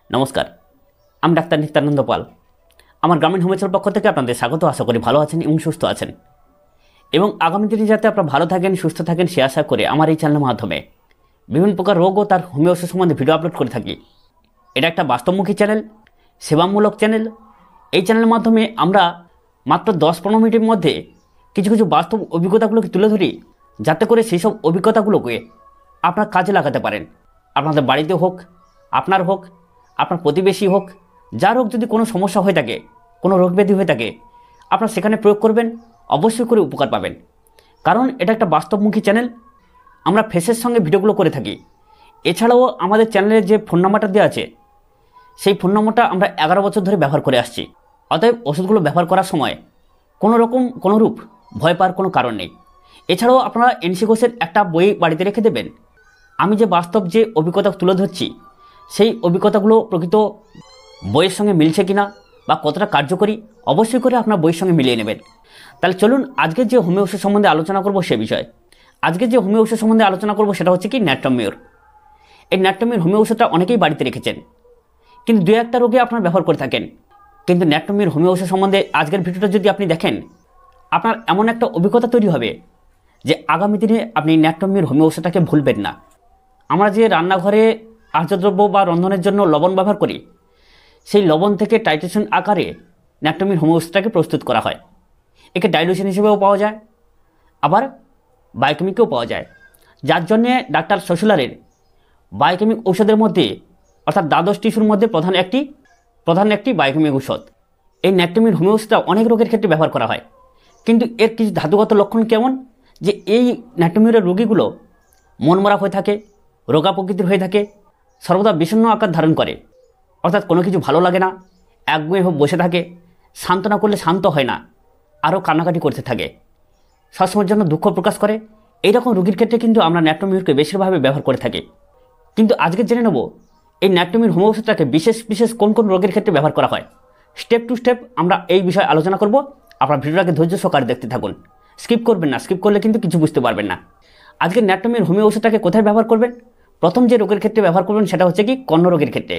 নমস্কার, আমি ডাক্তার নিত্যানন্দ পাল। আমার গ্রামীণ হোমিওপ্যাথির পক্ষ থেকে আপনাদের স্বাগত। আশা করি ভালো আছেন এবং সুস্থ আছেন, এবং আগামী দিনে যাতে আপনারা ভালো থাকেন, সুস্থ থাকেন, সে আশা করে আমার এই চ্যানেলের মাধ্যমে বিভিন্ন প্রকার রোগ ও তার হোমিও ওষুধ সম্বন্ধে ভিডিও আপলোড করে থাকি। এটা একটা বাস্তবমুখী চ্যানেল, সেবামূলক চ্যানেল। এই চ্যানেলের মাধ্যমে আমরা মাত্র 10-15 মিনিটের মধ্যে কিছু কিছু বাস্তব অভিজ্ঞতাগুলোকে তুলে ধরি, যাতে করে সেই সব অভিজ্ঞতাগুলোকে আপনার কাজে লাগাতে পারেন। আপনাদের বাড়িতে হোক, আপনার হোক, আপনার প্রতিবেশী হোক, যার হোক, যদি কোনো সমস্যা হয়ে থাকে, কোনো রোগ ব্যাধি হয়ে থাকে, আপনারা সেখানে প্রয়োগ করবেন, অবশ্যই করে উপকার পাবেন। কারণ এটা একটা বাস্তবমুখী চ্যানেল। আমরা ফেসের সঙ্গে ভিডিওগুলো করে থাকি। এছাড়াও আমাদের চ্যানেলের যে ফোন নাম্বারটা দেওয়া আছে, সেই ফোন নম্বরটা আমরা 11 বছর ধরে ব্যবহার করে আসছি। অতএব ওষুধগুলো ব্যবহার করার সময় কোনোরূপ ভয় পাওয়ার কোনো কারণ নেই। এছাড়াও আপনারা এনসি ঘোষের একটা বই বাড়িতে রেখে দেবেন। আমি যে বাস্তব যে অভিজ্ঞতা তুলে ধরছি, সেই অভিজ্ঞতাগুলো প্রকৃত বইয়ের সঙ্গে মিলছে কিনা বা কতটা কার্যকরী, অবশ্যই করে আপনার বইয়ের সঙ্গে মিলিয়ে নেবেন। তাহলে চলুন আজকে যে হোমিও ওষুধ সম্বন্ধে আলোচনা করব সে বিষয়। আজকে যে হোমিও ওষুধ সম্বন্ধে আলোচনা করব সেটা হচ্ছে কি ন্যাট্রমিউর। এই ন্যাট্রমিউর হোমিও ওষুধটা অনেকেই বাড়িতে রেখেছেন, কিন্তু দু একটা রোগে আপনারা ব্যবহার করে থাকেন। কিন্তু ন্যাট্রমিউর হোমিও ওষুধ সম্বন্ধে আজকের ভিডিওটা যদি আপনি দেখেন, আপনার এমন একটা অভিজ্ঞতা তৈরি হবে যে আগামী দিনে আপনি ন্যাট্রমিউর হোমিও ওষুধটাকে ভুলবেন না। আমরা যে রান্নাঘরে আর্যদ্রব্য বা রন্ধনের জন্য লবণ ব্যবহার করি, সেই লবণ থেকে টাইট্রেশন আকারে ন্যাট্রমিউর হোমিও ওষুধটাকে প্রস্তুত করা হয়। একে ডাইলুশন হিসেবেও পাওয়া যায়, আবার বায়োকেমিকেও পাওয়া যায়। যার জন্যে ডাক্তার শশুলারের বায়োকেমিক ঔষধের মধ্যে, অর্থাৎ দ্বাদশ টিস্যুর মধ্যে প্রধান একটি বায়োকেমিক ঔষধ। এই ন্যাট্রমিউর হোমিও ওষুধটা অনেক রোগের ক্ষেত্রে ব্যবহার করা হয়। কিন্তু এর কিছু ধাতুগত লক্ষণ কেমন, যে এই ন্যাট্রমিউরের রোগীগুলো মনমরা হয়ে থাকে, রোগা প্রকৃতির হয়ে থাকে, সর্বদা বিষণ্ণ আকার ধারণ করে, অর্থাৎ কোনো কিছু ভালো লাগে না, একগুঁয়ে বসে থাকে, সান্ত্বনা করলে শান্ত হয় না, আরও কান্নাকাটি করতে থাকে, সবসময়ের জন্য দুঃখ প্রকাশ করে। এইরকম রোগীর ক্ষেত্রে কিন্তু আমরা ন্যাট্রমিউরকে বেশিরভাবে ব্যবহার করে থাকি। কিন্তু আজকে জেনে নেব এই ন্যাট্রমিউর হোমিও ওষুধটাকে বিশেষ কোন কোন রোগের ক্ষেত্রে ব্যবহার করা হয়। স্টেপ টু স্টেপ আমরা এই বিষয়ে আলোচনা করব। আপনার ভিডিওটাকে ধৈর্য সহকারে দেখতে থাকুন, স্কিপ করবেন না। স্কিপ করলে কিন্তু কিছু বুঝতে পারবেন না। আজকে ন্যাট্রমিউর হোমিও ওষুধটাকে কোথায় ব্যবহার করবেন? প্রথম যে রোগের ক্ষেত্রে ব্যবহার করবেন সেটা হচ্ছে কি কর্ণরোগের ক্ষেত্রে।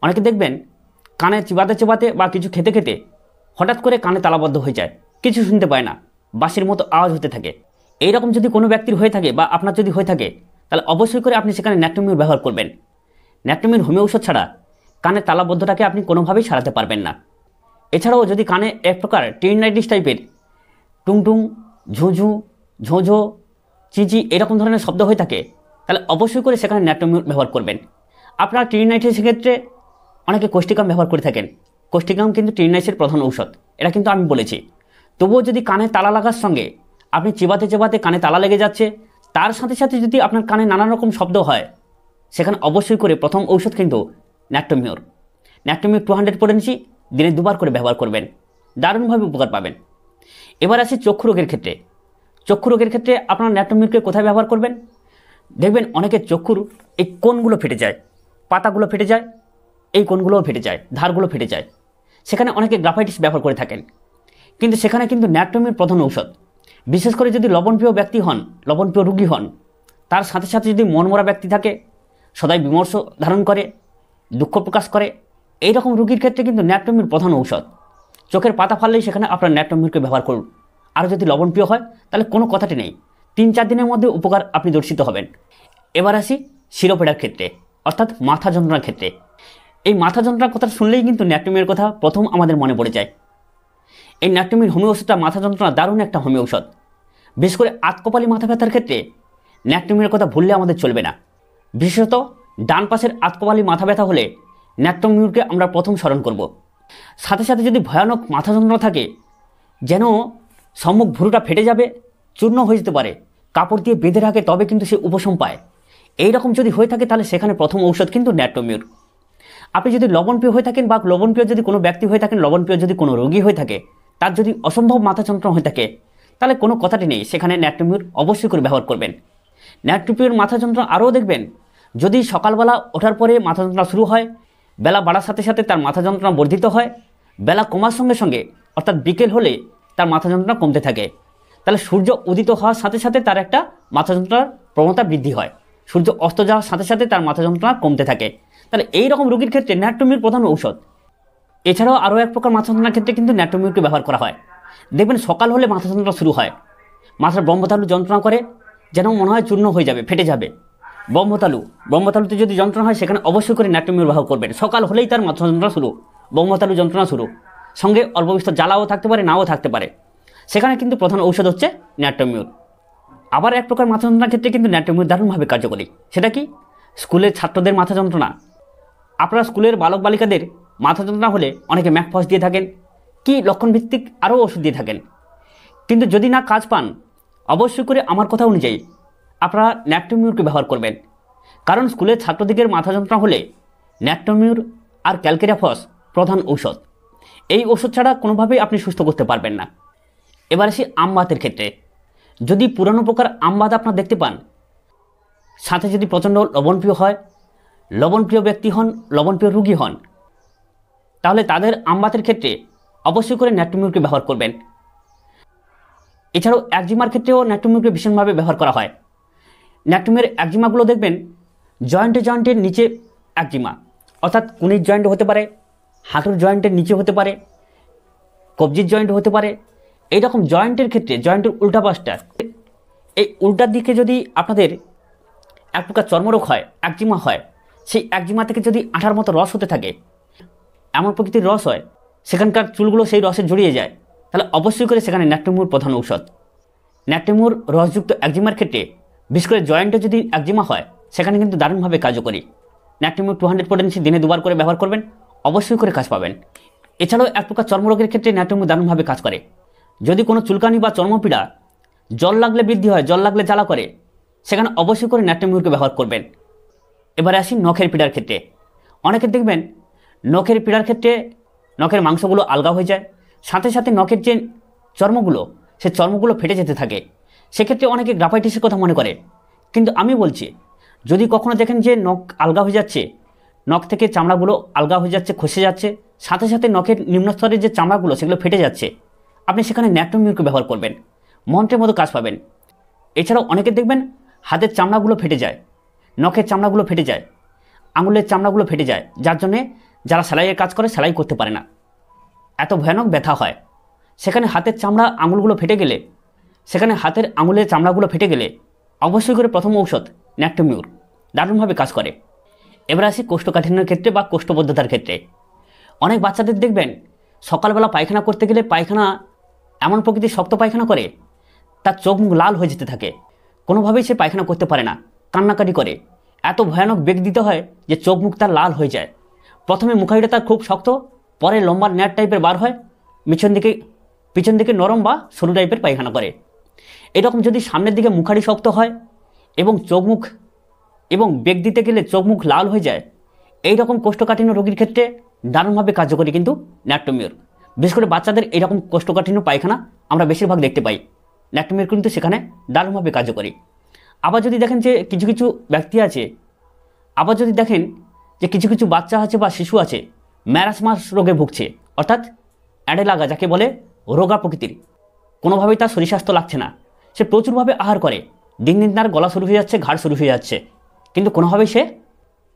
অনেকে দেখবেন কানে চিবাতে বা কিছু খেতে খেতে হঠাৎ করে কানে তালাবদ্ধ হয়ে যায়, কিছু শুনতে পায় না, বাঁশির মতো আওয়াজ হতে থাকে। এইরকম যদি কোনো ব্যক্তির হয়ে থাকে বা আপনার যদি হয়ে থাকে, তাহলে অবশ্যই করে আপনি সেখানে ন্যাট্রমিউর ব্যবহার করবেন। ন্যাট্রমিউর হোমিও ওষুধ ছাড়া কানের তালাবদ্ধটাকে আপনি কোনোভাবেই সারাতে পারবেন না। এছাড়াও যদি কানে এক প্রকার টেনিনাইটিস টাইপের টুংটুং, ঝুঁঝু, ঝোঁঝো, চিচি এরকম ধরনের শব্দ হয়ে থাকে, তাহলে অবশ্যই করে সেখানে ন্যাট্রমিউর ব্যবহার করবেন। আপনার টেনিনাইটিসের ক্ষেত্রে অনেকে কোষ্টিকাম ব্যবহার করে থাকেন। কোষ্টিকাম কিন্তু টেনিনাইটিসের প্রধান ঔষধ, এটা কিন্তু আমি বলেছি। তবুও যদি কানে তালা লাগার সঙ্গে আপনি চেবাতে কানে তালা লেগে যাচ্ছে, তার সাথে সাথে যদি আপনার কানে নানান রকম শব্দ হয়, সেখানে অবশ্যই করে প্রথম ঔষধ কিন্তু ন্যাট্রমিউর। ন্যাট্রমিউর 200 পটেন্সি দিনে 2 বার করে ব্যবহার করবেন, দারুণভাবে উপকার পাবেন। এবার আসি চক্ষু রোগের ক্ষেত্রে। চক্ষু রোগের ক্ষেত্রে আপনার ন্যাট্রমিউরকে কোথায় ব্যবহার করবেন? দেখবেন অনেকের চক্ষুর এই কোণগুলো ফেটে যায়, পাতাগুলো ফেটে যায়, এই কোণগুলোও ফেটে যায়, ধারগুলো ফেটে যায়। সেখানে অনেকে গ্রাফাইটিস ব্যবহার করে থাকেন, কিন্তু সেখানে কিন্তু ন্যাট্রমিউর প্রধান ঔষধ। বিশেষ করে যদি লবণপ্রিয় ব্যক্তি হন, লবণপ্রিয় রোগী হন, তার সাথে সাথে যদি মনমরা ব্যক্তি থাকে, সদাই বিমর্ষ ধারণ করে, দুঃখ প্রকাশ করে, এইরকম রোগীর ক্ষেত্রে কিন্তু ন্যাট্রমিউর প্রধান ঔষধ। চোখের পাতা ফাললেই সেখানে আপনার ন্যাট্রমিউরকে ব্যবহার করুন। আর যদি লবণপ্রিয় হয়, তাহলে কোনো কথাটি নেই, 3-4 দিনের মধ্যে উপকার আপনি দর্শিত হবেন। এবার আসি শিরোপেডার ক্ষেত্রে, অর্থাৎ মাথা যন্ত্রণার ক্ষেত্রে। এই মাথা যন্ত্রণার কথা শুনলেই কিন্তু ন্যাট্রমিউরের কথা প্রথম আমাদের মনে পড়ে যায়। এই ন্যাট্রমিউর হোমিও ওষুধটা মাথা যন্ত্রণা দারুণ একটা হোমিও ঔষধ। বিশেষ করে আতকপালি মাথা ব্যথার ক্ষেত্রে ন্যাট্রমিউরের কথা ভুললে আমাদের চলবে না। বিশেষত ডান পাশের আতকপালি মাথা ব্যথা হলে ন্যাট্রমিউরকে আমরা প্রথম স্মরণ করব। সাথে সাথে যদি ভয়ানক মাথা যন্ত্রণা থাকে, যেন সম্মুখ ভুরুটা ফেটে যাবে, চূর্ণ হয়ে যেতে পারে, কাপড় দিয়ে বেঁধে রাখে তবে কিন্তু সে উপশম পায়, এইরকম যদি হয়ে থাকে, তাহলে সেখানে প্রথম ঔষধ কিন্তু ন্যাট্রমিউর। আপনি যদি লবণপ্রিয় হয়ে থাকেন বা লবণপ্রিয় যদি কোনো ব্যক্তি হয়ে থাকেন, লবণপ্রিয় যদি কোনো রোগী হয়ে থাকে, তার যদি অসম্ভব মাথা যন্ত্রণা হয়ে থাকে, তাহলে কোনো কথাটি নেই, সেখানে ন্যাট্রমিউর অবশ্যই করে ব্যবহার করবেন। ন্যাট্রমিউর মাথা যন্ত্রণা আরও দেখবেন, যদি সকালবেলা ওঠার পরে মাথা যন্ত্রণা শুরু হয়, বেলা বাড়ার সাথে সাথে তার মাথা যন্ত্রণা বর্ধিত হয়, বেলা কমার সঙ্গে সঙ্গে অর্থাৎ বিকেল হলে তার মাথা যন্ত্রণা কমতে থাকে, তাহলে সূর্য উদিত হওয়ার সাথে সাথে তার একটা মাথা যন্ত্রণার প্রবণতা বৃদ্ধি হয়, সূর্য অস্ত যাওয়ার সাথে সাথে তার মাথা যন্ত্রণা কমতে থাকে। তাহলে এই রকম রোগীর ক্ষেত্রে ন্যাট্রোমিউর প্রধান ঔষধ। এছাড়াও আরও এক প্রকার মাথা যন্ত্রণার ক্ষেত্রে কিন্তু ন্যাট্রোমিউরকে ব্যবহার করা হয়। দেখবেন সকাল হলে মাথা যন্ত্রণা শুরু হয়, মাথার ব্রহ্মতালু যন্ত্রণা করে, যেন মনে হয় চূর্ণ হয়ে যাবে, ফেটে যাবে। ব্রহ্মতালুতে যদি যন্ত্রণা হয় সেখানে অবশ্যই করে ন্যাট্রোমিউর ব্যবহার করবেন। সকাল হলেই তার মাথা যন্ত্রণা শুরু, ব্রহ্মতালু যন্ত্রণা শুরু, সঙ্গে অল্প বিস্তর জ্বালাও থাকতে পারে, নাও থাকতে পারে, সেখানে কিন্তু প্রধান ঔষধ হচ্ছে ন্যাট্রোমিউর। আবার এক প্রকার মাথা যন্ত্রণার ক্ষেত্রে কিন্তু ন্যাট্রোমিউর দারুণভাবে কার্যকরী। সেটা কি? স্কুলের ছাত্রদের মাথা যন্ত্রণা। আপনারা স্কুলের বালক বালিকাদের মাথা যন্ত্রণা হলে অনেকে ম্যাকফস দিয়ে থাকেন, কি লক্ষণভিত্তিক আরও ওষুধ দিয়ে থাকেন, কিন্তু যদি না কাজ পান অবশ্যই করে আমার কথা অনুযায়ী আপনারা ন্যাট্রোমিউরকে ব্যবহার করবেন। কারণ স্কুলের ছাত্রদিগের মাথা যন্ত্রণা হলে ন্যাট্রোমিউর আর ক্যালকেরিয়াফস প্রধান ঔষধ। এই ওষুধ ছাড়া কোনোভাবেই আপনি সুস্থ করতে পারবেন না। এবার আসি আমবাতের ক্ষেত্রে। যদি পুরানো প্রকার আমবাত আপনারা দেখতে পান, সাথে যদি প্রচণ্ড লবণপ্রিয় হয়, লবণপ্রিয় ব্যক্তি হন, লবণপ্রিয় রোগী হন, তাহলে তাদের আমবাতের ক্ষেত্রে অবশ্যই করে ন্যাট্রোমিউরকে ব্যবহার করবেন। এছাড়াও একজিমার ক্ষেত্রেও ন্যাট্রোমিউরকে ভীষণভাবে ব্যবহার করা হয়। ন্যাট্রোমিউর একজিমাগুলো দেখবেন জয়েন্টের নিচে একজিমা, অর্থাৎ কুনির জয়েন্ট হতে পারে, হাঁটুর জয়েন্টের নিচে হতে পারে, কবজির জয়েন্ট হতে পারে। এইরকম জয়েন্টের ক্ষেত্রে জয়েন্টের উল্টা পাশটা, এই উল্টার দিকে যদি আপনাদের এক প্রকার চর্মরোগ হয়, একজিমা হয়, সেই একজিমা থেকে যদি আঠার মতো রস হতে থাকে, এমন প্রকৃতির রস হয়, সেখানকার চুলগুলো সেই রসে জড়িয়ে যায়, তাহলে অবশ্যই করে সেখানে ন্যাট্রোমিউর প্রধান ঔষধ। ন্যাট্রোমিউর রসযুক্ত একজিমার ক্ষেত্রে, বিশেষ করে জয়েন্টে যদি একজিমা হয়, সেখানে কিন্তু দারুণভাবে কার্যকরী। ন্যাট্রোমিউর 200 পোটেন্সি দিনে 2বার করে ব্যবহার করবেন, অবশ্যই করে কাজ পাবেন। এছাড়াও এক প্রকার চর্মরোগের ক্ষেত্রে ন্যাট্রোমিউর দারুণভাবে কাজ করে। যদি কোনো চুলকানি বা চর্মপীড়া, জল লাগলে বৃদ্ধি হয়, জল লাগলে জ্বালা করে, সেখানে অবশ্যই করে ন্যাট্রোমিউরকে ব্যবহার করবেন। এবারে আসি নখের পীড়ার ক্ষেত্রে। অনেকে দেখবেন নখের পীড়ার ক্ষেত্রে নখের মাংসগুলো আলগা হয়ে যায়, সাথে সাথে নখের যে চর্মগুলো, সে চর্মগুলো ফেটে যেতে থাকে। সেক্ষেত্রে অনেকে গ্রাফাইটিসের কথা মনে করে, কিন্তু আমি বলছি, যদি কখনো দেখেন যে নখ আলগা হয়ে যাচ্ছে, নখ থেকে চামড়াগুলো আলগা হয়ে যাচ্ছে, খসে যাচ্ছে, সাথে সাথে নখের নিম্নস্তরের যে চামড়াগুলো সেগুলো ফেটে যাচ্ছে, আপনি সেখানে ন্যাট্রোমিউরকে ব্যবহার করবেন, মন্ত্রের মতো কাজ পাবেন। এছাড়াও অনেকে দেখবেন হাতের চামড়াগুলো ফেটে যায়, নখের চামড়াগুলো ফেটে যায়, আঙুলের চামড়াগুলো ফেটে যায়, যার জন্যে যারা সেলাইয়ের কাজ করে সেলাই করতে পারে না, এত ভয়ানক ব্যথা হয়। সেখানে হাতের চামড়া আঙুলগুলো ফেটে গেলে, সেখানে হাতের আঙুলের চামড়াগুলো ফেটে গেলে অবশ্যই করে প্রথম ঔষধ ন্যাট্রোমিউর দারুণভাবে কাজ করে। এবার আসি কোষ্ঠকাঠিন্যের ক্ষেত্রে বা কোষ্ঠবদ্ধতার ক্ষেত্রে। অনেক বাচ্চাদের দেখবেন সকালবেলা পায়খানা করতে গেলে পায়খানা এমন প্রকৃতির শক্ত পায়খানা করে, তার চোখ মুখ লাল হয়ে যেতে থাকে, কোনোভাবেই সে পায়খানা করতে পারে না, কান্নাকাটি করে, এত ভয়ানক বেগ দিতে হয় যে চোখ মুখ তার লাল হয়ে যায়। প্রথমে মুখারিটা তার খুব শক্ত, পরে লম্বা ন্যাট টাইপের বার হয়, পিছন দিকে নরম বা সরু টাইপের পায়খানা করে। এরকম যদি সামনের দিকে মুখারি শক্ত হয় এবং চোখ মুখ এবং বেগ দিতে গেলে চোখ মুখ লাল হয়ে যায়, এই রকম কোষ্ঠকাঠিন্য রোগীর ক্ষেত্রে দারুণভাবে কার্যকরী কিন্তু ন্যাট্রোমিউর। বিশেষ করে বাচ্চাদের এইরকম কোষ্ঠকাঠিন্য পায়খানা আমরা বেশিরভাগ দেখতে পাই, ন্যাট্রোমিউর কিন্তু সেখানে দারুণভাবে কার্যকরী। আবার যদি দেখেন যে কিছু কিছু ব্যক্তি আছে, আবার যদি দেখেন যে কিছু কিছু বাচ্চা আছে বা শিশু আছে ম্যারাসমাস রোগে ভুগছে, অর্থাৎ অ্যাডেলাগা যাকে বলে, রোগা প্রকৃতির, কোনোভাবেই তার শরীর স্বাস্থ্য লাগছে না, সে প্রচুরভাবে আহার করে, দিন দিন তার গলা শুরু হয়ে যাচ্ছে, ঘাড় শুরু হয়ে যাচ্ছে, কিন্তু কোনোভাবেই সে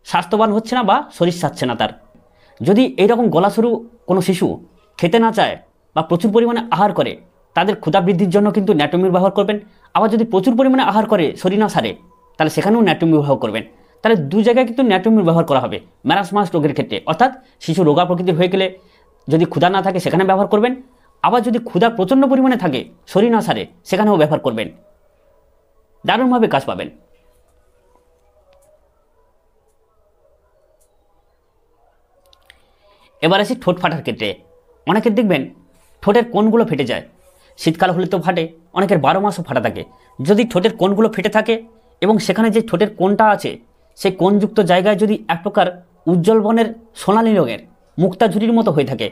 স্বাস্থ্যবান হচ্ছে না বা শরীর চাচ্ছে না তার। যদি এইরকম গলা শুরু কোনো শিশু খেতে না চায় বা প্রচুর পরিমাণে আহার করে, তাদের ক্ষুধা বৃদ্ধির জন্য কিন্তু ন্যাট্রোমিউর ব্যবহার করবেন। আবার যদি প্রচুর পরিমাণে আহার করে শরীর না সারে, তাহলে সেখানেও ন্যাট্রোমিউর ব্যবহার করবেন। তাহলে দু জায়গায় কিন্তু ন্যাট্রোমিউর ব্যবহার করা হবে ম্যারাসমাস রোগের ক্ষেত্রে, অর্থাৎ শিশু রোগা প্রকৃতির হয়ে গেলে যদি ক্ষুধা না থাকে সেখানে ব্যবহার করবেন, আবার যদি ক্ষুধা প্রচণ্ড পরিমাণে থাকে, শরীর না সারে, সেখানেও ব্যবহার করবেন, দারুণভাবে কাজ পাবেন। এবার আসি ঠোঁট ফাটার ক্ষেত্রে। অনেকের দেখবেন ঠোঁটের কোণগুলো ফেটে যায়, শীতকাল হলে তো ফাটে, অনেকের 12 মাসও ফাটা থাকে। যদি ঠোঁটের কোণগুলো ফেটে থাকে এবং সেখানে যে ঠোঁটের কোণটা আছে, সেই কোণযুক্ত জায়গায় যদি এক প্রকার উজ্জ্বল বর্ণের সোনালী রঙের মুক্তা ঝুরির মতো হয়ে থাকে,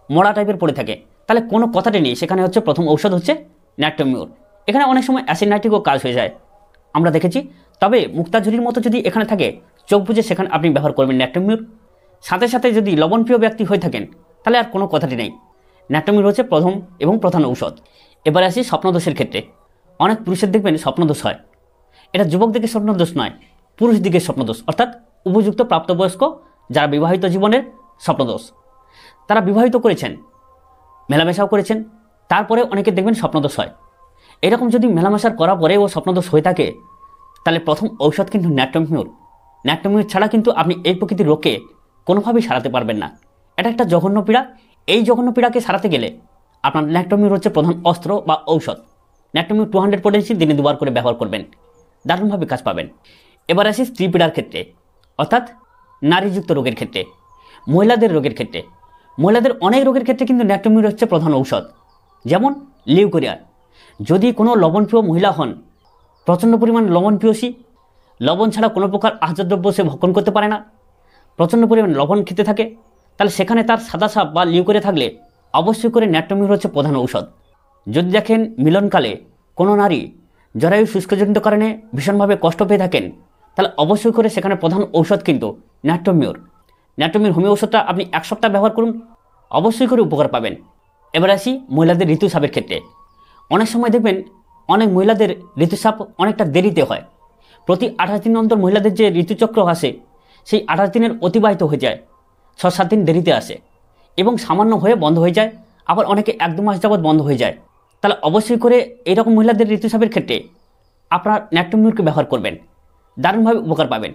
মরা টাইপের পড়ে থাকে, তাহলে কোনো কথাটাই নেই, সেখানে হচ্ছে প্রথম ঔষধ হচ্ছে ন্যাট্রোমিউর। এখানে অনেক সময় অ্যাসিড নাইট্রিকও কাজ হয়ে যায়, আমরা দেখেছি। তবে মুক্তা ঝুরির মতো যদি এখানে থাকে, চোখ বুঝে সেখানে আপনি ব্যবহার করবেন ন্যাট্রোমিউর। সাথে সাথে যদি লবণপ্রিয় ব্যক্তি হয়ে থাকেন, তাহলে আর কোনো কথাটি নেই, ন্যাট্রোমিউর হচ্ছে প্রথম এবং প্রধান ঔষধ। এবার আসি স্বপ্নদোষের ক্ষেত্রে। অনেক পুরুষের দেখবেন স্বপ্নদোষ হয়, এটা যুবক দিকে স্বপ্নদোষ নয়, পুরুষ দিকে স্বপ্নদোষ, অর্থাৎ উপযুক্ত প্রাপ্তবয়স্ক যারা বিবাহিত জীবনের স্বপ্নদোষ, তারা বিবাহিত করেছেন, মেলামেশাও করেছেন, তারপরে অনেকে দেখবেন স্বপ্নদোষ হয়। এরকম যদি মেলামেশার করার পরেও স্বপ্নদোষ হয়ে থাকে, তাহলে প্রথম ঔষধ কিন্তু ন্যাট্রোমিউর। ন্যাট্রোমিউর ছাড়া কিন্তু আপনি এই প্রকৃতির রোগকে কোনোভাবেই সারাতে পারবেন না। এটা একটা জঘন্য পীড়া। এই জঘন্য পীড়াকে সারাতে গেলে আপনার ন্যাট্রোমিউর হচ্ছে প্রধান অস্ত্র বা ঔষধ। ন্যাট্রোমিউর 200 পটেন্সি দিনে 2বার করে ব্যবহার করবেন, দারুণভাবে কাজ পাবেন। এবার আসি স্ত্রী পীড়ার ক্ষেত্রে, অর্থাৎ নারীযুক্ত রোগের ক্ষেত্রে, মহিলাদের রোগের ক্ষেত্রে। মহিলাদের অনেক রোগের ক্ষেত্রে কিন্তু ন্যাট্রোমিউর হচ্ছে প্রধান ঔষধ। যেমন লিউকোরিয়া। যদি কোনো লবণপ্রিয় মহিলা হন, প্রচণ্ড পরিমাণ লবণপ্রিয়সী, লবণ ছাড়া কোনো প্রকার আহার্য দ্রব্য সে ভক্ষণ করতে পারে না, প্রচণ্ড পরিমাণ লবণ খেতে থাকে, তাহলে সেখানে তার সাদা সাপ বা লিউকোরিয়া থাকলে অবশ্যই করে ন্যাট্রোমিউর হচ্ছে প্রধান ঔষধ। যদি দেখেন মিলনকালে কোনো নারী জরায়ু শুষ্কজনিত কারণে ভীষণভাবে কষ্ট পেয়ে থাকেন, তাহলে অবশ্যই করে সেখানে প্রধান ঔষধ কিন্তু ন্যাট্রোমিউর। ন্যাট্রোমিউর হোমিও ওষুধটা আপনি 1 সপ্তাহ ব্যবহার করুন, অবশ্যই করে উপকার পাবেন। এবার আসি মহিলাদের ঋতুস্রাবের ক্ষেত্রে। অনেক সময় দেখবেন অনেক মহিলাদের ঋতুস্রাব অনেকটা দেরিতে হয়। প্রতি 28 দিন অন্তর মহিলাদের যে ঋতুচক্র আসে, সেই 28 দিনের অতিবাহিত হয়ে যায়, 6-7 দিন দেরিতে আসে এবং সামান্য হয়ে বন্ধ হয়ে যায়, আবার অনেকে 1-2 মাস যাবৎ বন্ধ হয়ে যায়। তাহলে অবশ্যই করে এইরকম মহিলাদের ঋতুস্রাবের ক্ষেত্রে আপনার ন্যাট্রোমিউরকে ব্যবহার করবেন, দারুণভাবে উপকার পাবেন।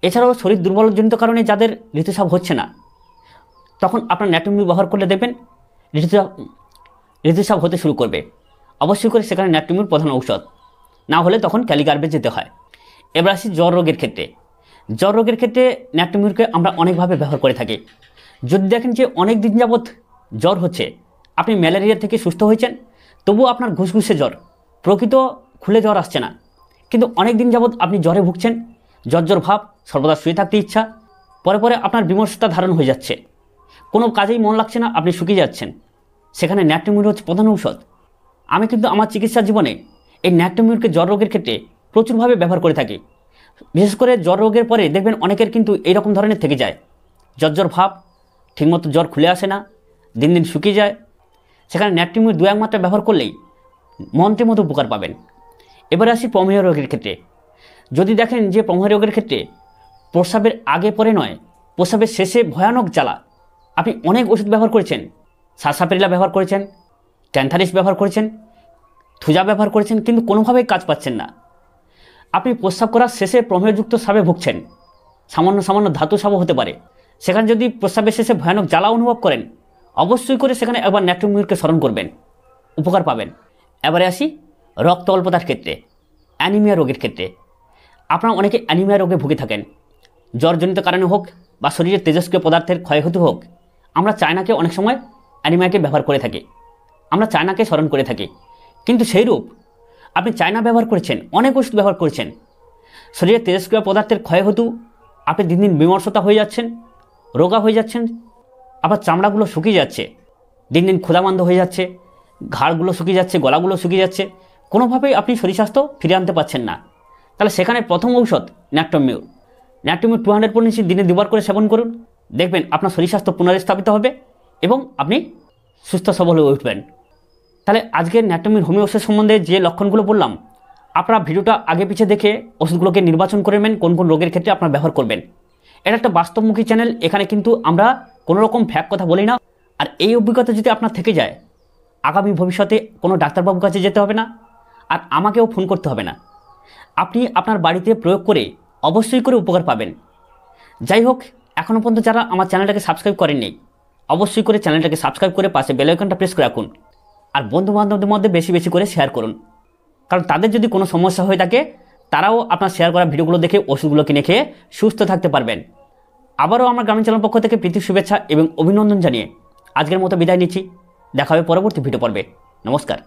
এছাড়াও শরীর দুর্বলজনিত কারণে যাদের ঋতুস্রাব হচ্ছে না, তখন আপনার ন্যাট্রোমিউর ব্যবহার করলে দেখবেন ঋতুস্রাব হতে শুরু করবে। অবশ্যই করে সেখানে ন্যাট্রোমিউর প্রধান ঔষধ, না হলে তখন ক্যালিগার্বে যেতে হয়। এবার আসি জ্বর রোগের ক্ষেত্রে। জ্বর রোগের ক্ষেত্রে ন্যাট্রোমিউরকে আমরা অনেকভাবে ব্যবহার করে থাকি। যদি দেখেন যে অনেক দিন যাবৎ জ্বর হচ্ছে, আপনি ম্যালেরিয়া থেকে সুস্থ হয়েছেন, তবুও আপনার ঘুষঘুষে জ্বর, প্রকৃত খুলে জ্বর আসছে না, কিন্তু অনেক দিন যাবৎ আপনি জ্বরে ভুগছেন, জ্বর ভাব, সর্বদা শুয়ে থাকতে ইচ্ছা, পরে পরে আপনার বিমর্ষতা ধারণ হয়ে যাচ্ছে, কোনো কাজেই মন লাগছে না, আপনি শুকিয়ে যাচ্ছেন, সেখানে ন্যাট্রোমিউর হচ্ছে প্রধান ঔষধ। আমি কিন্তু আমার চিকিৎসা জীবনে এই ন্যাট্রোমিউরকে জ্বর রোগের ক্ষেত্রে প্রচুরভাবে ব্যবহার করে থাকি। বিশেষ করে জ্বর রোগের পরে দেখবেন অনেকের কিন্তু এইরকম ধরনের থেকে যায়, জ্বর ভাব, ঠিকমতো জ্বর খুলে আসে না, দিন দিন শুকিয়ে যায়। সেখানে ন্যাট্রোমিউর 2-1 মাত্রা ব্যবহার করলেই মন্ত্রের মতো উপকার পাবেন। এবারে আসি প্রমেহ রোগের ক্ষেত্রে। যদি দেখেন যে প্রমেহ রোগের ক্ষেত্রে প্রস্রাবের আগে পরে নয়, প্রস্রাবের শেষে ভয়ানক জ্বালা, আপনি অনেক ওষুধ ব্যবহার করেছেন, সারসাপেরিলা ব্যবহার করেছেন, ট্যান্থারিস ব্যবহার করেছেন, থুজা ব্যবহার করেছেন, কিন্তু কোনোভাবেই কাজ পাচ্ছেন না। আপনি প্রস্রাব করার শেষে প্রমেহযুক্ত সাপে ভুগছেন, সামান্য সামান্য ধাতু সাপও হতে পারে, সেখানে যদি প্রস্রাবের শেষে ভয়ানক জ্বালা অনুভব করেন, অবশ্যই করে সেখানে একবার ন্যাট্রোমিউরকে স্মরণ করবেন, উপকার পাবেন। এবারে আসি রক্ত অল্পতার ক্ষেত্রে, অ্যানিমিয়া রোগের ক্ষেত্রে। আপনারা অনেকে অ্যানিমিয়া রোগে ভুগে থাকেন, জ্বরজনিত কারণে হোক বা শরীরের তেজস্ক্রিয় পদার্থের ক্ষয়ক্ষতি হোক। আমরা চায়নাকে অনেক সময় অ্যানিমিয়াকে ব্যবহার করে থাকি, আমরা চায়নাকে স্মরণ করে থাকি, কিন্তু সেইরূপ আপনি চায়না ব্যবহার করেছেন, অনেক ওষুধ ব্যবহার করেছেন, শরীরের তেজস্ক্রিয় পদার্থের ক্ষয় হেতু আপনি দিন দিন বিমর্ষতা হয়ে যাচ্ছেন, রোগা হয়ে যাচ্ছেন, আবার চামড়াগুলো শুকিয়ে যাচ্ছে, দিন দিন ক্ষুধামান্দ হয়ে যাচ্ছে, ঘাড়গুলো শুকিয়ে যাচ্ছে, গলাগুলো শুকিয়ে যাচ্ছে, কোনোভাবেই আপনি শরীর স্বাস্থ্য ফিরে আনতে পারছেন না। তাহলে সেখানে প্রথম ঔষধ ন্যাট্রোমিউর। ন্যাট্রোমিউর 200 পটেন্সি দিনে 2বার করে সেবন করুন, দেখবেন আপনার শরীর স্বাস্থ্য পুনরস্থাপিত হবে এবং আপনি সুস্থ সবল হয়ে উঠবেন। তাহলে আজকের ন্যাট্রোমিউর হোমিও ওষুধ সম্বন্ধে যে লক্ষণগুলো বললাম, আপনারা ভিডিওটা আগে পিছে দেখে ওষুধগুলোকে নির্বাচন করে নেবেন কোন কোন রোগের ক্ষেত্রে আপনারা ব্যবহার করবেন। এটা একটা বাস্তবমুখী চ্যানেল, এখানে কিন্তু আমরা কোনো রকম ফ্যাক কথা বলি না। আর এই অভিজ্ঞতা যদি আপনার থেকে যায়, আগামী ভবিষ্যতে কোনো ডাক্তারবাবুর কাছে যেতে হবে না, আর আমাকেও ফোন করতে হবে না, আপনি আপনার বাড়িতে প্রয়োগ করে অবশ্যই করে উপকার পাবেন। যাই হোক, এখনও পর্যন্ত যারা আমার চ্যানেলটাকে সাবস্ক্রাইব করেননি, অবশ্যই করে চ্যানেলটাকে সাবস্ক্রাইব করে পাশে বেল আইকনটা প্রেস করে রাখুন, আর বন্ধুবান্ধবদের মধ্যে বেশি বেশি করে শেয়ার করুন, কারণ তাদের যদি কোনো সমস্যা হয়ে থাকে তারাও আপনার শেয়ার করা ভিডিওগুলো দেখে ওষুধগুলো কিনে খেয়ে সুস্থ থাকতে পারবেন। আবারও আমার গ্রামীণ চ্যানেল পক্ষ থেকে প্রীতি শুভেচ্ছা এবং অভিনন্দন জানিয়ে আজকের মতো বিদায় নিচ্ছি। দেখা হবে পরবর্তী ভিডিও পর্বে। নমস্কার।